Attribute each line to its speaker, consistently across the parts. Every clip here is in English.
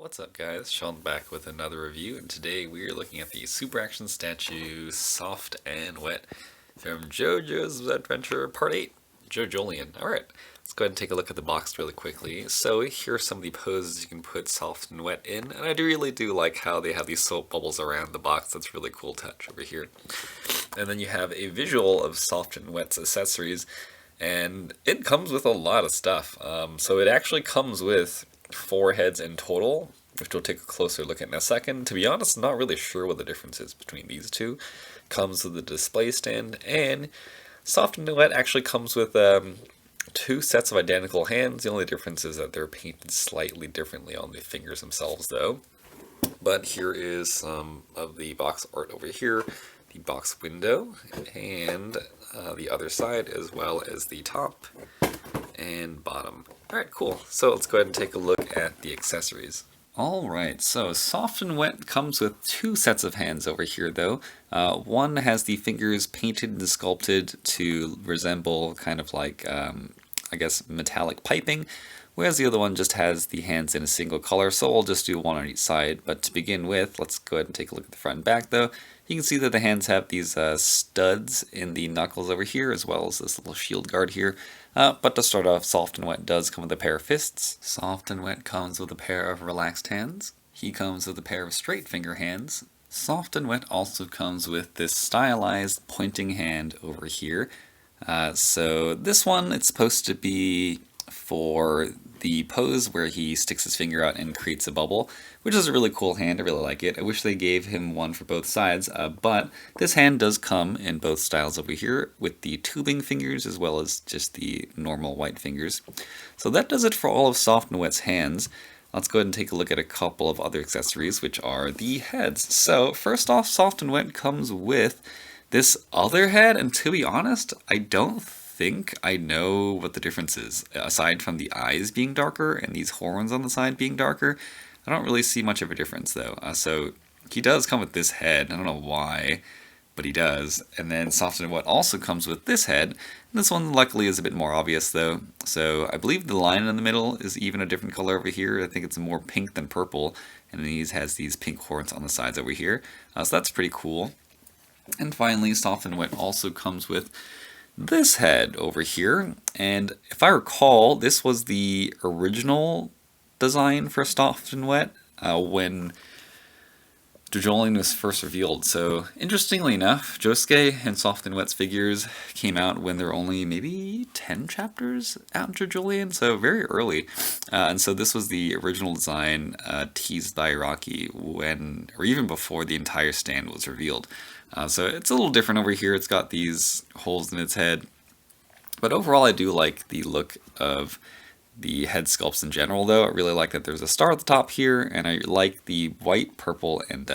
Speaker 1: What's up guys, Sean back with another review, and today we are looking at the Super Action Statue Soft and Wet from JoJo's Adventure Part 8, Jojolian. Alright, let's go ahead and take a look at the box really quickly. So here are some of the poses you can put Soft and Wet in, and I really do like how they have these soap bubbles around the box. That's a really cool touch over here. And then you have a visual of Soft and Wet's accessories, and it comes with a lot of stuff. So it actually comes with 4 heads in total, which we'll take a closer look at in a second. To be honest, not really sure what the difference is between these two. Comes with a display stand, and Soft and Wet actually comes with 2 sets of identical hands. The only difference is that they're painted slightly differently on the fingers themselves though. But here is some of the box art over here. The box window, and the other side, as well as the top and bottom. Alright, cool. So let's go ahead and take a look at the accessories. Alright, so Soft and Wet comes with 2 sets of hands over here though. One has the fingers painted and sculpted to resemble kind of like, I guess, metallic piping, whereas the other one just has the hands in a single color, so we'll just do one on each side. But to begin with, let's go ahead and take a look at the front and back though. You can see that the hands have these studs in the knuckles over here, as well as this little shield guard here. But to start off, Soft and Wet does come with a pair of fists. Soft and Wet comes with a pair of relaxed hands. He comes with a pair of straight finger hands. Soft and Wet also comes with this stylized pointing hand over here. So this one, it's supposed to be for the pose where he sticks his finger out and creates a bubble, which is a really cool hand. I really like it. I wish they gave him one for both sides, but this hand does come in both styles over here, with the tubing fingers as well as just the normal white fingers. So that does it for all of Soft and Wet's hands. Let's go ahead and take a look at a couple of other accessories, which are the heads. So first off, Soft and Wet comes with this other head, and to be honest, I don't think I know what the difference is. Aside from the eyes being darker and these horns on the side being darker, I don't really see much of a difference though. So he does come with this head. I don't know why, but he does. And then Soft and Wet also comes with this head. And this one luckily is a bit more obvious though. So I believe the line in the middle is even a different color over here. I think it's more pink than purple. And then he has these pink horns on the sides over here. So that's pretty cool. And finally, Soft and Wet also comes with this head over here, and if I recall, this was the original design for Soft and Wet when Jojolian was first revealed. So interestingly enough, Josuke and Soft and Wet's figures came out when there were only maybe 10 chapters out in Jojolian, so very early. And so this was the original design teased by Rocky when, or even before the entire stand was revealed. So it's a little different over here. It's got these holes in its head. But overall, I do like the look of the head sculpts in general, though. I really like that there's a star at the top here, and I like the white, purple, and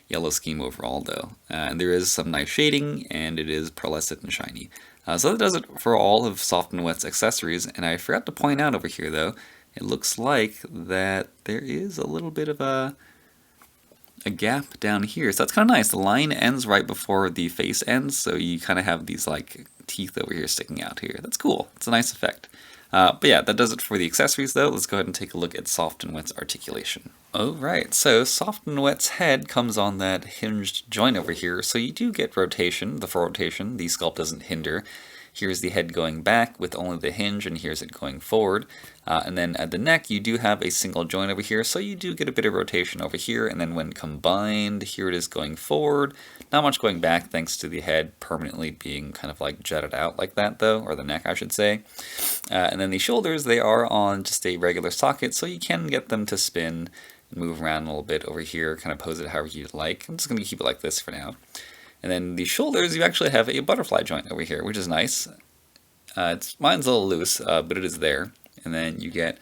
Speaker 1: yellow scheme overall, though. And there is some nice shading, and it is pearlescent and shiny. So that does it for all of Soft and Wet's accessories. And I forgot to point out over here, though, it looks like that there is a little bit of a gap down here, so that's kind of nice. The line ends right before the face ends, so you kind of have these like teeth over here sticking out here. That's cool. It's a nice effect. But yeah, that does it for the accessories though. Let's go ahead and take a look at Soft and Wet's articulation. Alright, so Soft and Wet's head comes on that hinged joint over here, so you do get rotation, the full rotation. The sculpt doesn't hinder. Here's the head going back with only the hinge, and here's it going forward. And then at the neck, you do have a single joint over here, so you do get a bit of rotation over here, and then when combined, here it is going forward. Not much going back, thanks to the head permanently being kind of like jutted out like that, though, or the neck, I should say. And then the shoulders, they are on just a regular socket, so you can get them to spin and move around a little bit over here, kind of pose it however you'd like. I'm just going to keep it like this for now. And then the shoulders, you actually have a butterfly joint over here, which is nice. Mine's a little loose, but it is there. And then you get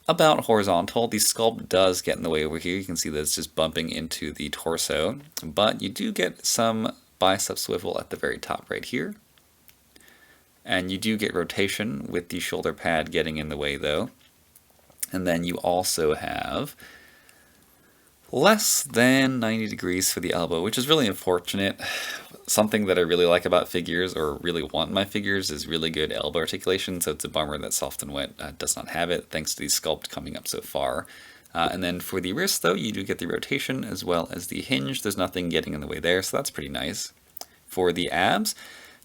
Speaker 1: about horizontal. The sculpt does get in the way over here. You can see that it's just bumping into the torso. But you do get some bicep swivel at the very top right here. And you do get rotation with the shoulder pad getting in the way, though. And then you also have less than 90 degrees for the elbow, which is really unfortunate. Something that I really like about figures, or really want in my figures, is really good elbow articulation, so it's a bummer that Soft and Wet does not have it, thanks to the sculpt coming up so far. And then for the wrist, though, you do get the rotation as well as the hinge. There's nothing getting in the way there, so that's pretty nice. For the abs,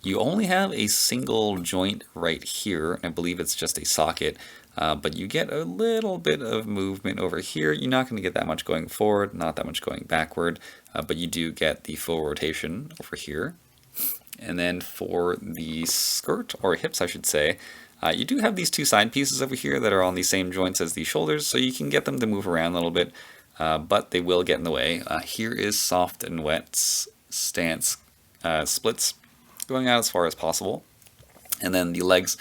Speaker 1: you only have a single joint right here. I believe it's just a socket, but you get a little bit of movement over here. You're not going to get that much going forward, not that much going backward, but you do get the full rotation over here. And then for the skirt, or hips I should say, you do have these two side pieces over here that are on the same joints as the shoulders, so you can get them to move around a little bit, but they will get in the way. Here is Soft and Wet's stance splits going out as far as possible. And then the legs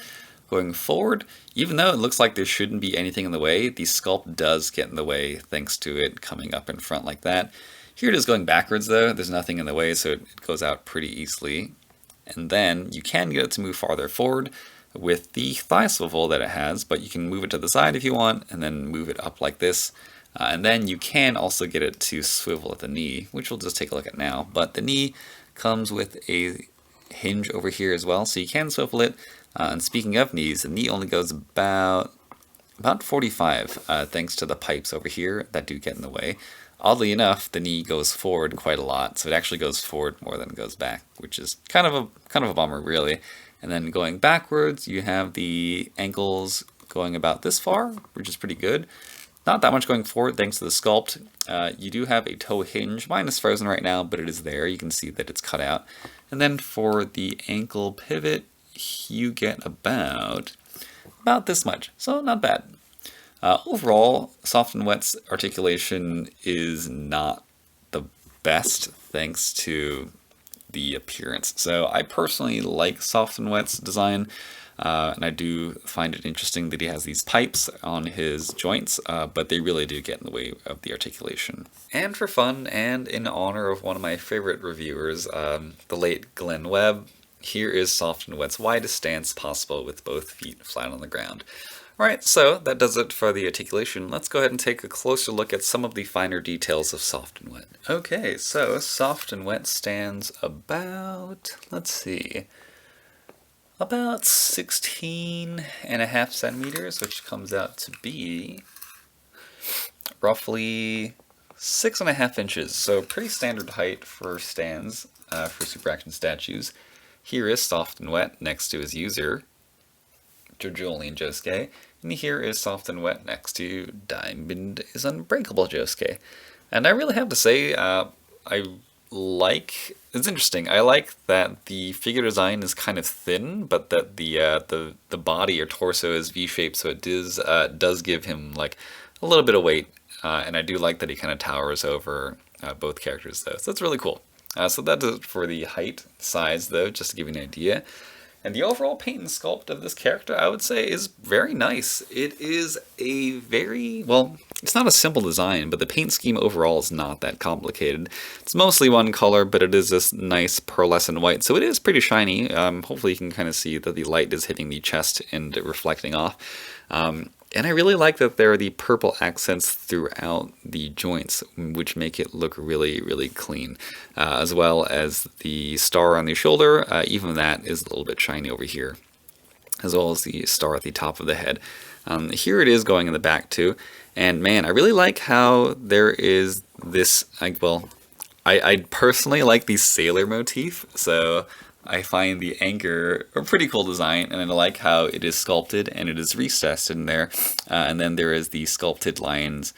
Speaker 1: going forward, even though it looks like there shouldn't be anything in the way, the sculpt does get in the way thanks to it coming up in front like that. Here it is going backwards though, there's nothing in the way, so it goes out pretty easily. And then you can get it to move farther forward with the thigh swivel that it has, but you can move it to the side if you want, and then move it up like this. And then you can also get it to swivel at the knee, which we'll just take a look at now. But the knee comes with a hinge over here as well, so you can swivel it. And speaking of knees, the knee only goes about 45, thanks to the pipes over here that do get in the way. Oddly enough, the knee goes forward quite a lot, so it actually goes forward more than it goes back, which is kind of a bummer, really. And then going backwards, you have the ankles going about this far, which is pretty good. Not that much going forward thanks to the sculpt. You do have a toe hinge. Mine is frozen right now, but it is there. You can see that it's cut out. And then for the ankle pivot, you get about this much, so not bad. Overall, Soft and Wet's articulation is not the best thanks to the appearance. So I personally like Soft and Wet's design, and I do find it interesting that he has these pipes on his joints, but they really do get in the way of the articulation. And for fun, and in honor of one of my favorite reviewers, the late Glenn Webb, here is Soft and Wet's widest stance possible with both feet flat on the ground. Alright, so that does it for the articulation. Let's go ahead and take a closer look at some of the finer details of Soft and Wet. Okay, so Soft and Wet stands about, let's see, about 16.5 centimeters, which comes out to be roughly 6.5 inches. So pretty standard height for stands for super action statues. Here is Soft and Wet next to his user, Jojo and Josuke, and here is Soft and Wet next to Diamond is Unbreakable Josuke. And I really have to say, it's interesting. I like that the figure design is kind of thin, but that the body or torso is V-shaped, so it does give him like a little bit of weight, and I do like that he kind of towers over both characters though. So that's really cool. So that does it for the height, size though, just to give you an idea. And the overall paint and sculpt of this character, I would say, is very nice. It is a very, well, it's not a simple design, but the paint scheme overall is not that complicated. It's mostly one color, but it is this nice pearlescent white, so it is pretty shiny. Hopefully you can kind of see that the light is hitting the chest and reflecting off. And I really like that there are the purple accents throughout the joints, which make it look really, really clean. As well as the star on the shoulder, even that is a little bit shiny over here. As well as the star at the top of the head. Here it is going in the back too. And man, I really like how there is this, I personally like the sailor motif. So I find the anchor a pretty cool design, and I like how it is sculpted and it is recessed in there. And then there is the sculpted lines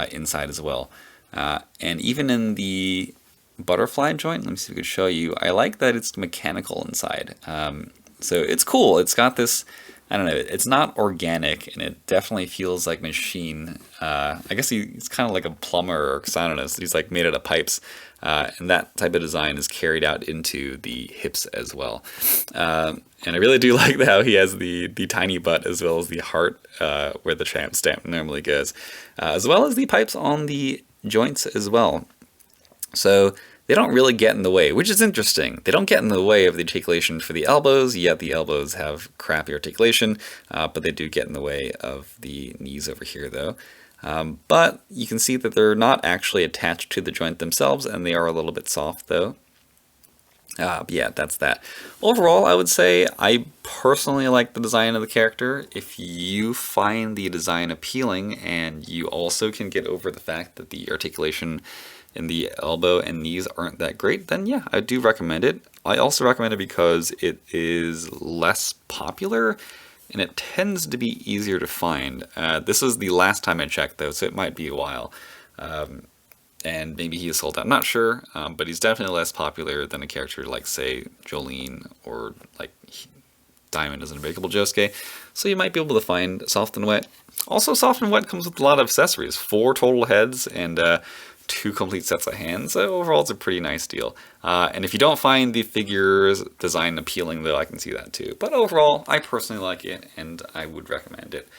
Speaker 1: inside as well. And even in the butterfly joint, let me see if I can show you, I like that it's mechanical inside. So it's cool. It's got this, I don't know, it's not organic, and it definitely feels like machine. I guess he's kind of like a plumber, or I don't know, so he's like made out of pipes. And that type of design is carried out into the hips as well. And I really do like how he has the tiny butt as well as the heart where the champ stamp normally goes. As well as the pipes on the joints as well. So they don't really get in the way, which is interesting. They don't get in the way of the articulation for the elbows, yet the elbows have crappy articulation, but they do get in the way of the knees over here though. But you can see that they're not actually attached to the joint themselves, and they are a little bit soft though. But yeah, that's that. Overall, I would say I personally like the design of the character. If you find the design appealing and you also can get over the fact that the articulation in the elbow and knees aren't that great, then yeah, I do recommend it. I also recommend it because it is less popular and it tends to be easier to find. This is the last time I checked though, so it might be a while. And maybe he is sold out. I'm not sure, but he's definitely less popular than a character like, say, Jolene or like Diamond as an Unbreakable Josuke. So you might be able to find Soft and Wet. Also, Soft and Wet comes with a lot of accessories: 4 total heads and 2 complete sets of hands. So overall, it's a pretty nice deal. And if you don't find the figures design appealing, though, I can see that too. But overall, I personally like it, and I would recommend it.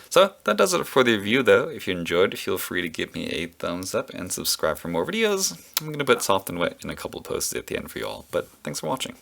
Speaker 1: So that does it for the review though. If you enjoyed, feel free to give me a thumbs up and subscribe for more videos. I'm going to put Soft and Wet in a couple of posts at the end for you all. But thanks for watching.